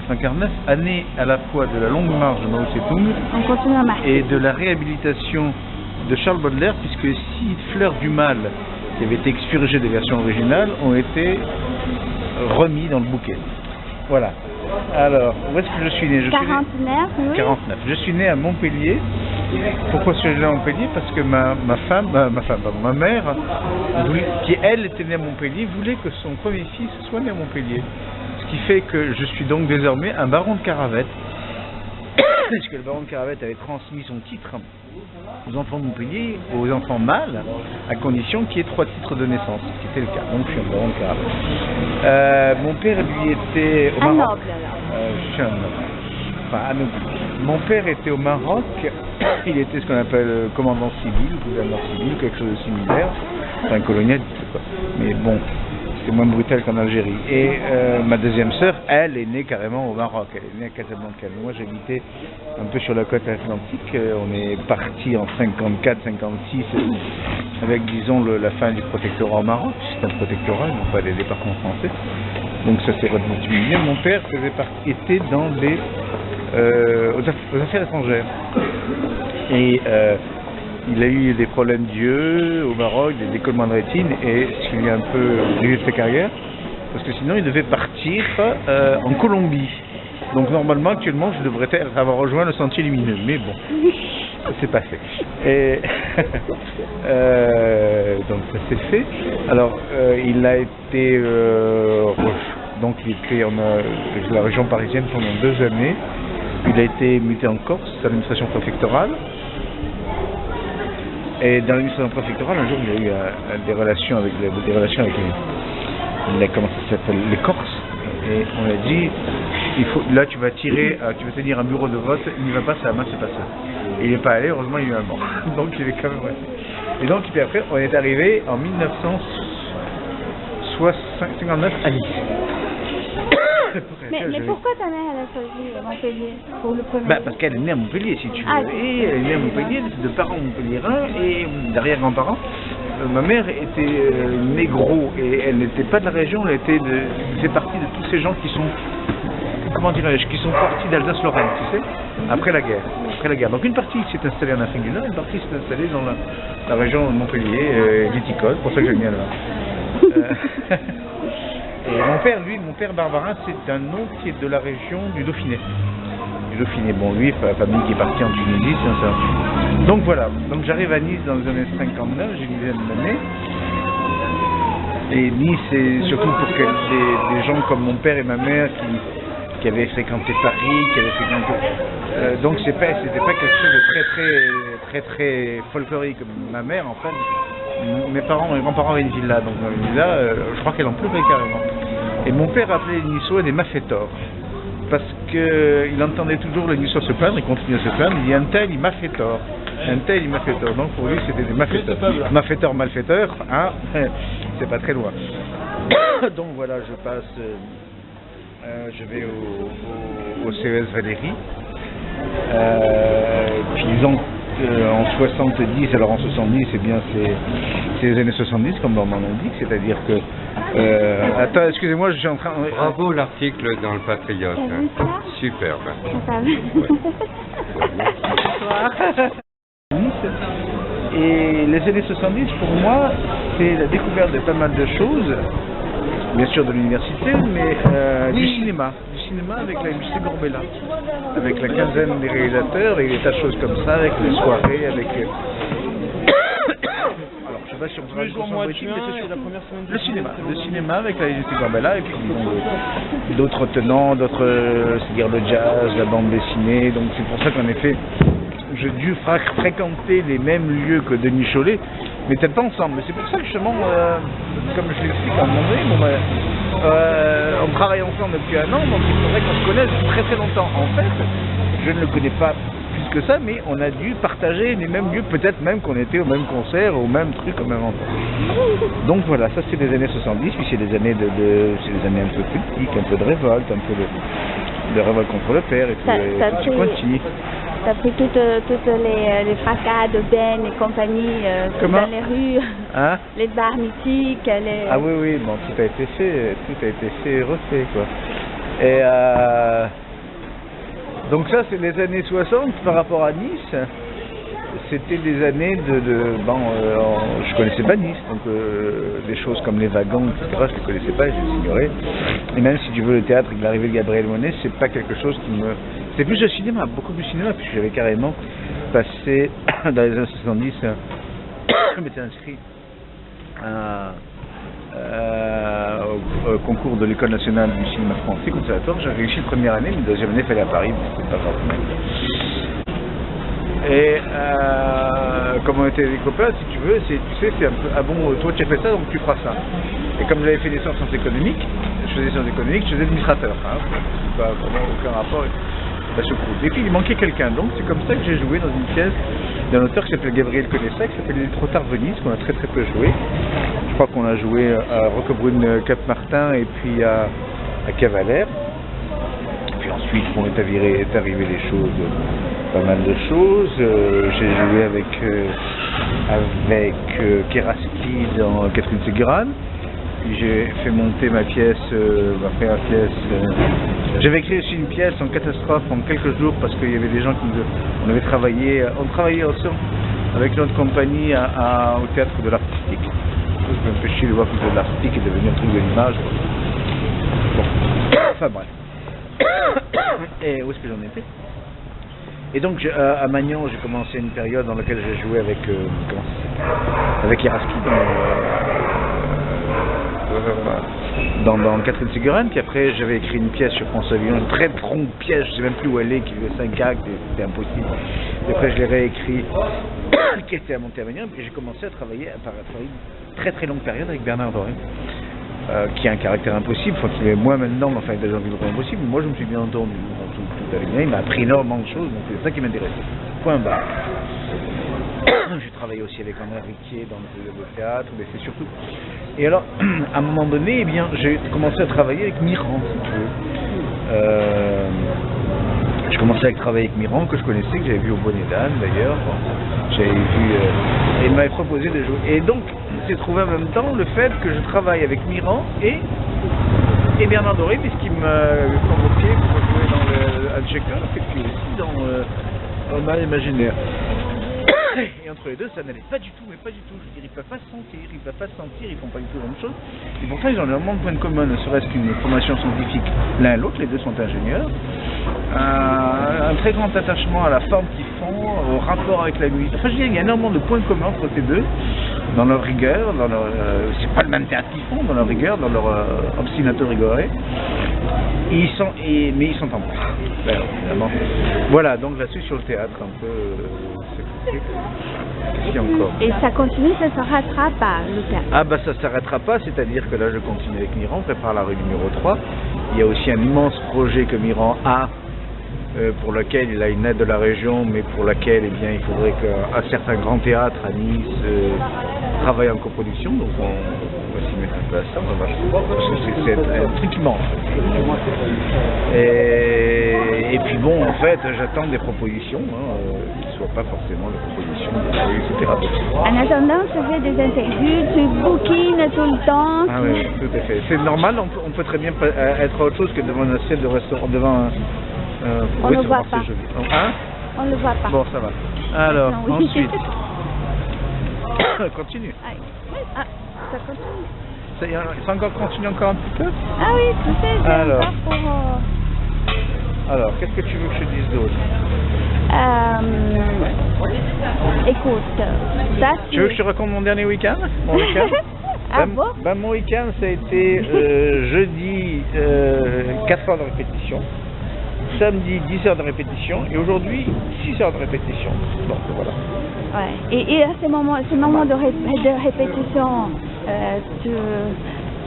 1949, année à la fois de la longue marche de Mao Tse-tung et de la réhabilitation de Charles Baudelaire, puisque 6 fleurs du mal qui avaient été expurgées des versions originales ont été remis dans le bouquet. Voilà. Alors, où est-ce que je suis né? 49, oui. 49. Je suis né à Montpellier. Pourquoi suis-je né à Montpellier? Parce que ma mère, qui elle était née à Montpellier, voulait que son premier fils soit né à Montpellier. Ce qui fait que je suis donc désormais un baron de Caravette, puisque le baron de Caravette avait transmis son titre aux enfants de Montpellier, aux enfants mâles, à condition qu'il y ait 3 titres de naissance, ce qui était le cas. Donc je suis un baron de Caravette. Mon père, lui, était au Maroc. Noble, alors. Je suis un noble. Enfin, un noble. Mon père était au Maroc, il était ce qu'on appelle commandant civil, gouverneur civil, quelque chose de similaire, enfin colonial, quoi. Mais bon, c'est moins brutal qu'en Algérie. Et ma deuxième sœur, elle est née carrément au Maroc, elle est née à Casablanca. Moi j'habitais un peu sur la côte atlantique, on est parti en 54-56 avec disons la fin du protectorat au Maroc, c'est un protectorat, non pas des départements français. Donc ça s'est redéfini. Mon père était dans les aux affaires étrangères. Et il a eu des problèmes d'yeux au Maroc, des décollements de rétine, et ce qui lui a un peu brisé sa carrière, parce que sinon il devait partir en Colombie. Donc normalement, actuellement, je devrais avoir rejoint le sentier lumineux, mais bon, ça s'est pas fait. Et donc ça s'est fait. Alors, il a été donc il était en la région parisienne pendant 2 années. Il a été muté en Corse, à l'administration préfectorale. Et dans l'administration préfectorale, un jour, il a eu des relations avec les comment ça s'appelle, les Corses. Et on a dit, là tu vas tenir un bureau de vote, il n'y va pas, c'est la main, c'est pas ça. Et il n'est pas allé, heureusement il y a eu un mort. Donc il est quand même resté. Et donc puis après, on est arrivé en 1959 à Nice. Mais pourquoi ta mère elle a choisi Montpellier pour le premier? Parce qu'elle est née à Montpellier, si tu veux. Ah, et elle est née à Montpellier de parents montpelliérains et d'arrière-grands-parents. Ma mère était née gros et elle n'était pas de la région, elle faisait partie de tous ces gens qui sont, comment dirais-je, qui sont partis d'Alsace-Lorraine, tu sais, après la guerre. Donc une partie s'est installée en Afrique du Nord, une partie s'est installée dans la région de Montpellier, viticole, pour ça que je viens là. Et mon père Barbarin, c'est un nom qui est de la région du Dauphiné. Bon, lui, famille qui est partie en Tunisie, c'est ça. Donc voilà, donc j'arrive à Nice dans les années 59, j'ai une dizaine d'années. Et Nice, c'est surtout pour des gens comme mon père et ma mère qui avaient fréquenté Paris, qui avaient fréquenté... donc c'était pas quelque chose de très folklorique. Ma mère, en fait, mes grands-parents avaient une villa, donc dans une villa, je crois qu'elle en pleurait carrément. Et mon père appelait les Niçois des mafétors, parce qu'il entendait toujours les Niçois se plaindre, il continuait à se plaindre, il dit un tel il m'a fait tort, donc pour lui c'était des mafétors. Maféteurs, malfaiteurs, hein, c'est pas très loin. Donc voilà, je vais au CES Valérie, puis ils ont en 70, alors en 70 c'est bien c'est les années 70 comme on dit, c'est-à-dire que attends, excusez-moi, je suis en train... Bravo l'article dans le Patriote, hein. Superbe. Et les années 70 pour moi c'est la découverte de pas mal de choses, bien sûr de l'université, mais du cinéma avec la MJC Gorbella, avec la quinzaine des réalisateurs, avec des tas de choses comme ça, avec les soirées, avec... Alors je sais pas si on peut le mois de juin, c'est la première semaine le cinéma avec la MJC Gorbella, et puis d'autres tenants, c'est-à-dire le jazz, la bande dessinée, donc c'est pour ça qu'en effet j'ai dû fréquenter les mêmes lieux que Denis Chollet, mais peut-être pas ensemble. Mais c'est pour ça que justement, comme je l'explique à un moment donné, on travaille ensemble depuis 1 an, donc il faudrait qu'on se connaisse très très longtemps. En fait, je ne le connais pas plus que ça, mais on a dû partager les mêmes lieux, peut-être même qu'on était au même concert, au même truc, au même endroit. Donc voilà, ça c'est les années 70, puis c'est des années c'est des années un peu politiques, un peu de révolte, un peu de révolte contre le père, et puis Conti. T'as pris toutes les fracas de Ben et compagnie dans les rues, hein? Les bars mythiques, les... Ah oui, bon, tout a été fait et refait, quoi. Et donc ça, c'est les années 60 par rapport à Nice. C'était des années je connaissais pas Nice, donc des choses comme les wagons, etc., je ne connaissais pas, je les ignorais. Et même si tu veux le théâtre avec l'arrivée de Gabriel Monet, c'est pas quelque chose qui me... C'était plus le cinéma, beaucoup plus cinéma, puisque j'avais carrément passé dans les années 70, je m'étais inscrit au concours de l'École nationale du cinéma français, conservatoire. J'ai réussi la première année, mais la deuxième année, il fallait à Paris, mais c'était pas forcément. Et comme on était des copains, si tu veux, tu sais, c'est un peu, ah bon, toi tu as fait ça, donc tu feras ça. Et comme j'avais fait des sciences économiques, je faisais administrateur, hein, c'est pas vraiment aucun rapport avec la choucroute. Et puis il manquait quelqu'un, donc c'est comme ça que j'ai joué dans une pièce d'un auteur qui s'appelle Gabriel Conessac, qui s'appelle Il est trop tard Venise, qu'on a très très peu joué. Je crois qu'on a joué à Roquebrune Cap-Martin et puis à Cavalère. Puis ensuite, bon, est arrivé les choses, pas mal de choses. J'ai joué avec Keraski dans Catherine Ségurane. Puis j'ai fait monter ma pièce, j'avais écrit aussi une pièce en catastrophe en quelques jours parce qu'il y avait des gens on travaillait ensemble avec notre compagnie au théâtre de l'artistique. Je me fais chier de voir que de l'artistique est devenu un truc de l'image. Bon, enfin bref. Et où est-ce que j'en étais? Et donc à Magnan, j'ai commencé une période dans laquelle j'ai joué avec Keraski dans Catherine Ségurane, puis après j'avais écrit une pièce sur François Villon, une très longue pièce, je sais même plus où elle est, qui avait 5 actes, c'était impossible. Et après je l'ai réécrit, qui était à Montélimar, et j'ai commencé à travailler une très très longue période avec Bernard Doré, qui a un caractère impossible, enfin qu'il est moi maintenant, enfin il y a des gens qui l'ont impossible, moi je me suis bien entendu, tout allait bien, il m'a appris énormément de choses, donc c'est ça qui m'intéressait. Point barre. J'ai travaillé aussi avec André Riquier dans le théâtre, mais c'est surtout... Et alors, à un moment donné, eh bien, j'ai commencé à travailler avec Miran, si tu veux. Je commençais à travailler avec Miran, que je connaissais, que j'avais vu au Bonnet d'Anne d'ailleurs. J'avais vu... et il m'avait proposé de jouer. Et donc, s'est trouvé en même temps le fait que je travaille avec Miran et Bernard Doré, puisqu'il m'a convoqué pour jouer dans le Alchecker, et puis aussi dans Mal Imaginaire. Et entre les deux, ça n'allait pas du tout, mais pas du tout. Je veux dire, ils ne peuvent pas se sentir, ils font pas du tout la même chose. Et pourtant, ils ont énormément de points de commun, ne serait-ce qu'une formation scientifique l'un et l'autre, les deux sont ingénieurs. Un très grand attachement à la forme qu'ils font, au rapport avec la musique. Enfin, je veux dire, il y a énormément de points communs entre ces deux, dans leur rigueur, c'est pas le même théâtre qu'ils font, dans leur rigueur, dans leur obstinato rigore. Mais ils sont en place, évidemment. Voilà, donc là-dessus sur le théâtre, un peu, qu'est-ce qu'il y a encore? Et ça continue, ça ne s'arrêtera pas, le théâtre? Ah bah ça ne s'arrêtera pas, c'est-à-dire que là je continue avec Miran, on prépare la rue numéro 3. Il y a aussi un immense projet que Miran a, pour lequel il a une aide de la région, mais pour laquelle eh bien, il faudrait qu'un certain grand théâtre à Nice travaille en coproduction, donc on va s'y mettre un peu à ça, on va parce que c'est un truc immense. Et puis bon, en fait, j'attends des propositions, qui ne soient pas forcément des propositions, etc. En attendant, tu fais des interviews, tu bouquines tout le temps. Ah oui, tout à fait. C'est normal, on peut très bien être autre chose que devant une assiette de restaurant, devant un... on ne le voit pas. Hein? On ne le voit pas. Bon, ça va. Alors, non, oui. ensuite. Continue. Ah, ça continue. Ça encore continue encore un petit peu? Ah oui, tu sais, j'ai alors, pour... Alors, qu'est-ce que tu veux que je te dise d'autre? Écoute, ça c'est... Tu veux que je te raconte mon dernier week-end? Mon week-end? Ah bon? Mon week-end, ça a été jeudi 4 heures de répétition, samedi 10 heures de répétition et aujourd'hui 6 heures de répétition. Donc voilà. Ouais. Et à ce moment de répétition,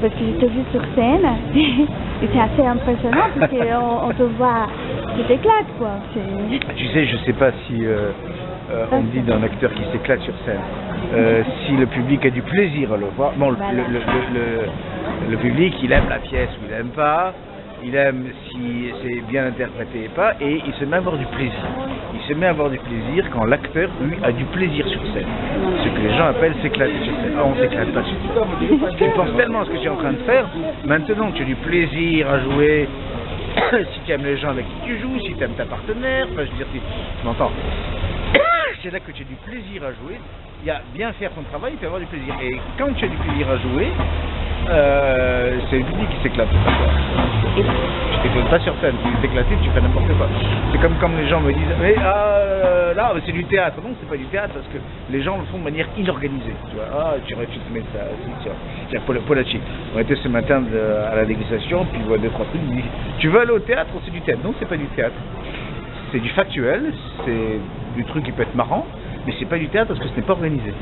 parce que je t'ai vu sur scène, et c'est assez impressionnant parce qu'on te voit, tu t'éclates quoi. Tu sais, je sais pas si on dit d'un acteur qui s'éclate sur scène, si le public a du plaisir à le voir. Bon, voilà. le public, il aime la pièce ou il n'aime pas. Il aime si c'est bien interprété et pas, et il se met à avoir du plaisir. Il se met à avoir du plaisir quand l'acteur, lui, a du plaisir sur scène. Ce que les gens appellent s'éclater sur scène. Ah, on s'éclate pas sur scène. Tu penses tellement à ce que tu es en train de faire, maintenant que tu as du plaisir à jouer, si tu aimes les gens avec qui tu joues, si tu aimes ta partenaire, enfin je veux dire, si tu m'entends. C'est là que tu as du plaisir à jouer. Il y a bien faire ton travail, il faut avoir du plaisir. Et quand tu as du plaisir à jouer, c'est le public qui s'éclate. Tu t'éclates pas sur scène, tu t'éclates, tu fais n'importe quoi. C'est comme les gens me disent, mais là c'est du théâtre. Non, c'est pas du théâtre parce que les gens le font de manière inorganisée. Tu vois, tu aurais pu te mettre ça, tiens, Polacci. On était ce matin à la dégustation, puis il voit 2-3 trucs, il dit, tu veux aller au théâtre ou c'est du théâtre? Non, c'est pas du théâtre. C'est du factuel, c'est du truc qui peut être marrant, mais c'est pas du théâtre parce que ce n'est pas organisé.